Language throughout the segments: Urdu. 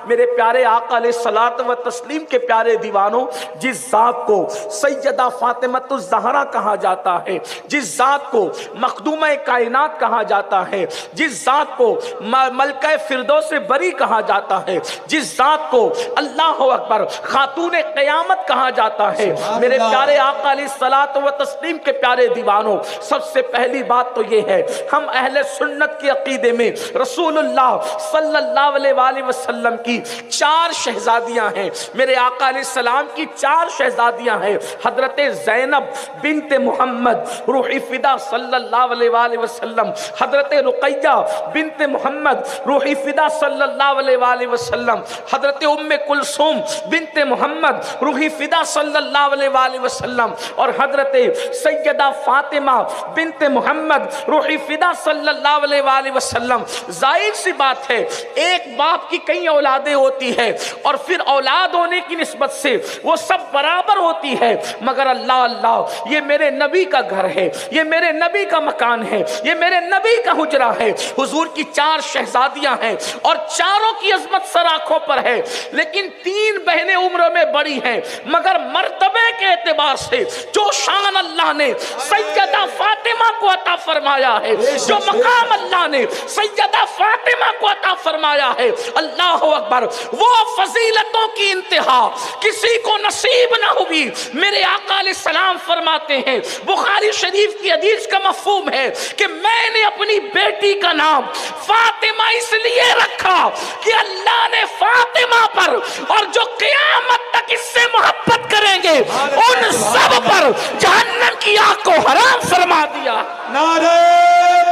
میرے پیارے آقا علیہ الصلوۃ و تسلیم کے پیارے دیوانوں، جس ذات کو سیدہ فاطمۃ الزہرا کہا جاتا ہے، جس ذات کو مخدومہ کائنات کہا جاتا ہے، جس ذات کو ملکہ فردوس بری کہا جاتا ہے، جس ذات کو اللہ اکبر خاتون قیامت کہا جاتا ہے، میرے پیارے آقا علیہ الصلوۃ و تسلیم کے پیارے دیوانوں، سب سے پہلی بات تو یہ ہے، ہم اہل سنت کے عقیدے میں رسول اللہ صلی اللہ علیہ وآلہ وسلم کی 4 شہزادیاں ہیں، میرے آقا علیہ السلام کی 4 شہزادیاں ہیں، حضرت زینب بنت محمد روح فدا صلی اللہ علیہ وآلہ وسلم، حضرت رقیہ بنت محمد روح فدا صلی اللہ علیہ وآلہ وسلم، حضرت ام کلثوم بنت محمد روح فدا صلی اللہ علیہ وآلہ وسلم، اور حضرت سیدہ فاطمہ بنت محمد روح فدا صلی اللہ علیہ وآلہ وسلم۔ ظاہر سی بات ہے، ایک باپ کی کئی اولادیں ہوتی ہے اور پھر اولاد ہونے کی نسبت سے وہ سب برابر ہوتی ہے، مگر اللہ اللہ یہ میرے نبی کا گھر ہے، یہ میرے نبی کا مکان ہے، یہ میرے نبی کا حجرہ ہے۔ حضور کی 4 شہزادیاں ہیں اور چاروں کی عظمت سر آنکھوں پر ہے، لیکن 3 بہنیں عمر میں بڑی ہیں، مگر مرتبے کے اعتبار سے جو شان اللہ نے سیدہ فاطمہ کو عطا فرمایا ہے، جو مقام اللہ نے سیدہ فاطمہ کو عطا فرمایا ہے، اللہ اکبر، وہ فضیلتوں کی انتہا کسی کو نصیب نہ ہوئی۔ میرے آقا علیہ السلام فرماتے ہیں، بخاری شریف کی حدیث کا مفہوم ہے کہ میں نے اپنی بیٹی کا نام فاطمہ اس لیے رکھا کہ اللہ نے فاطمہ پر اور جو قیامت تک اس سے محبت کریں گے ان سب پر جہنم کی آگ کو حرام فرما دیا۔ نعرہ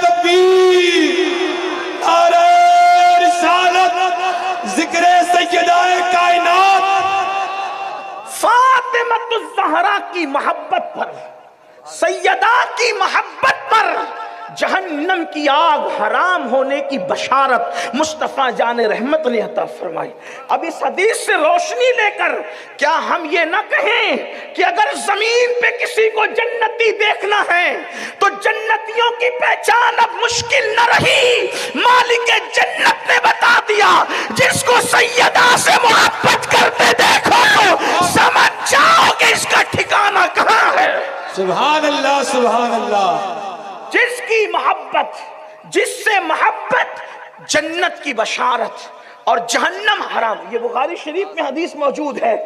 تکبیر، نعرہ رسالت، ذکر سیدہ کائنات۔ فاطمۃ الزہرا کی محبت پر، سیدہ کی محبت پر جہنم کی آگ حرام ہونے کی بشارت مصطفیٰ جان رحمت نے عطا فرمائی۔ اب اس حدیث سے روشنی لے کر کیا ہم یہ نہ کہیں کہ اگر زمین پہ کسی کو جنتی دیکھنا ہے تو جنتیوں کی پہچان اب مشکل نہ رہی، مالک جنت نے بتا دیا، جس کو سیدہ سے محبت کرتے دیکھو سمجھ جاؤ کہ اس کا ٹھکانہ کہاں ہے۔ سبحان اللہ، سبحان اللہ۔ جس کی محبت، جس سے محبت، جنت کی بشارت اور جہنم حرام۔ یہ بخاری شریف میں حدیث موجود ہے،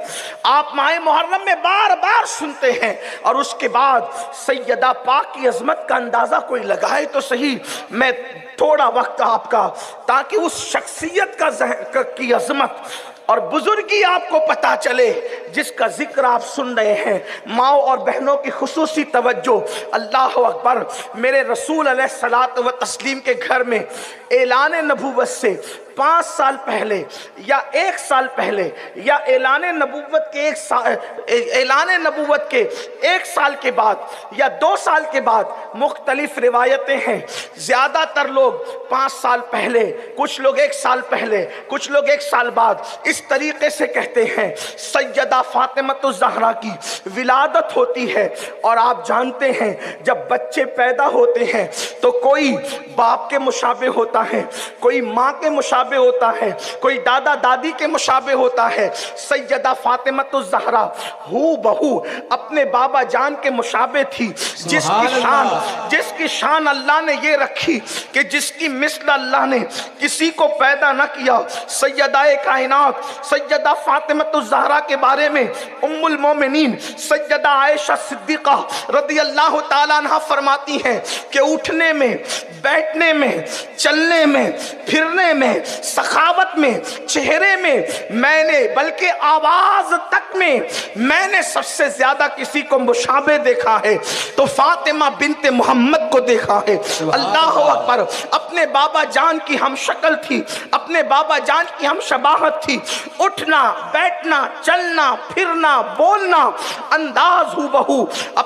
آپ ماہ محرم میں بار بار سنتے ہیں، اور اس کے بعد سیدہ پاک کی عظمت کا اندازہ کوئی لگائے تو صحیح۔ میں تھوڑا وقت آپ کا، تاکہ اس شخصیت کی عظمت اور بزرگی آپ کو پتا چلے جس کا ذکر آپ سن رہے ہیں، ماؤں اور بہنوں کی خصوصی توجہ۔ اللہ اکبر، میرے رسول علیہ الصلوۃ و تسلیم کے گھر میں اعلان نبوت سے 5 سال پہلے یا 1 سال پہلے یا اعلان نبوت کے 1 سال کے بعد یا 2 سال کے بعد مختلف روایتیں ہیں۔ زیادہ تر لوگ 5 سال پہلے، کچھ لوگ 1 سال پہلے، کچھ لوگ 1 سال بعد، اس طریقے سے کہتے ہیں۔ سیدہ فاطمۃ الزہرا کی ولادت ہوتی ہے، اور آپ جانتے ہیں جب بچے پیدا ہوتے ہیں تو کوئی باپ کے مشابہ ہوتا ہے، کوئی ماں کے مشابہ ہوتا ہے، کوئی دادا دادی کے مشابہ ہوتا ہے۔ سیدہ فاطمۃ الزہرا ہو بہو اپنے بابا جان کے مشابہ تھی، جس کی شان اللہ نے یہ رکھی کہ جس کی مثل اللہ نے کسی کو پیدا نہ کیا۔ سیدہ کائنات سیدہ فاطمۃ الزہرا کے بارے میں ام المومنین سیدہ عائشہ صدیقہ رضی اللہ تعالیٰ عنہ فرماتی ہیں کہ اٹھنے میں، بیٹھنے میں، چلنے میں، پھرنے میں، سخاوت میں، چہرے میں، میں نے بلکہ آواز تک میں میں نے سب سے زیادہ کسی کو مشابہ دیکھا ہے تو فاطمہ بنت محمد کو دیکھا ہے۔ اللہ اکبر، اپنے بابا جان کی ہم شکل تھی، اپنے بابا جان کی ہم شباہت تھی، اٹھنا، بیٹھنا، چلنا، پھرنا، بولنا، انداز ہو بہو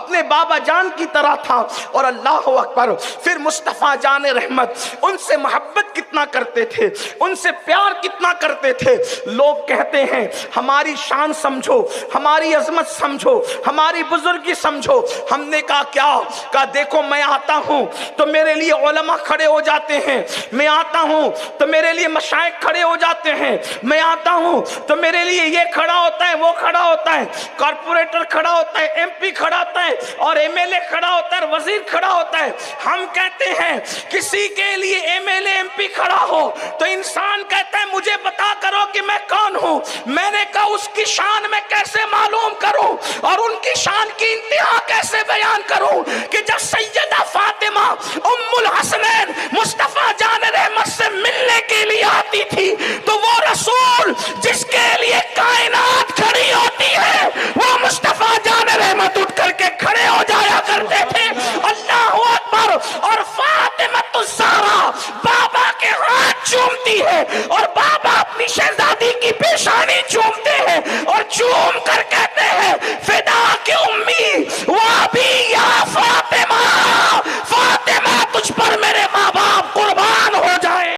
اپنے بابا جان کی طرح تھا. اور اللہ اکبر، پھر مصطفیٰ جان رحمت ان سے محبت کتنا کرتے تھے، ان سے پیار کتنا کرتے تھے. لوگ کہتے ہیں ہماری شان سمجھو، ہماری عظمت سمجھو، ہماری بزرگی سمجھو. ہم نے کہا کیا؟ کہا دیکھو میں آتا ہوں تو میرے لیے علماء کھڑے ہو جاتے ہیں، میں آتا ہوں تو میرے لیے مشائخ کھڑے ہو جاتے ہیں، میں آتا ہوں تو میرے لیے یہ کھڑا ہوتا ہے، وہ کھڑا ہوتا ہے، کارپوریٹر کھڑا ہوتا ہے، ایم پی کھڑا ہوتا ہے، اور ایم ایل اے کھڑا ہوتا ہے، اور وزیر کھڑا ہوتا ہے. ہم کہتے ہیں کسی کے لیے M L A M P کھڑا ہو تو انسان کہتا ہے مجھے بتا کرو کہ میں کون ہوں. میں نے کہا اس کی شان میں کیسے معلوم کروں اور ان کی شان کی انتہا کیسے بیان کروں کہ جب سیدہ فاطمہ ام الحسنین مصطفیٰ جان رحمت سے ملنے کے لیے آتی تھی تو وہ رسول جس کے لیے کائنات کھڑی ہوتی ہے وہ مصطفیٰ جان رحمت اٹھ کر کے کھڑے ہو جایا کرتے تھے. اللہ اکبر. اور فاطمہ الزہرا بابا کے ہاتھ چومتی ہے اور بابا اپنی شہزادی کی پیشانی چومتے ہیں اور چوم کر کہتے ہیں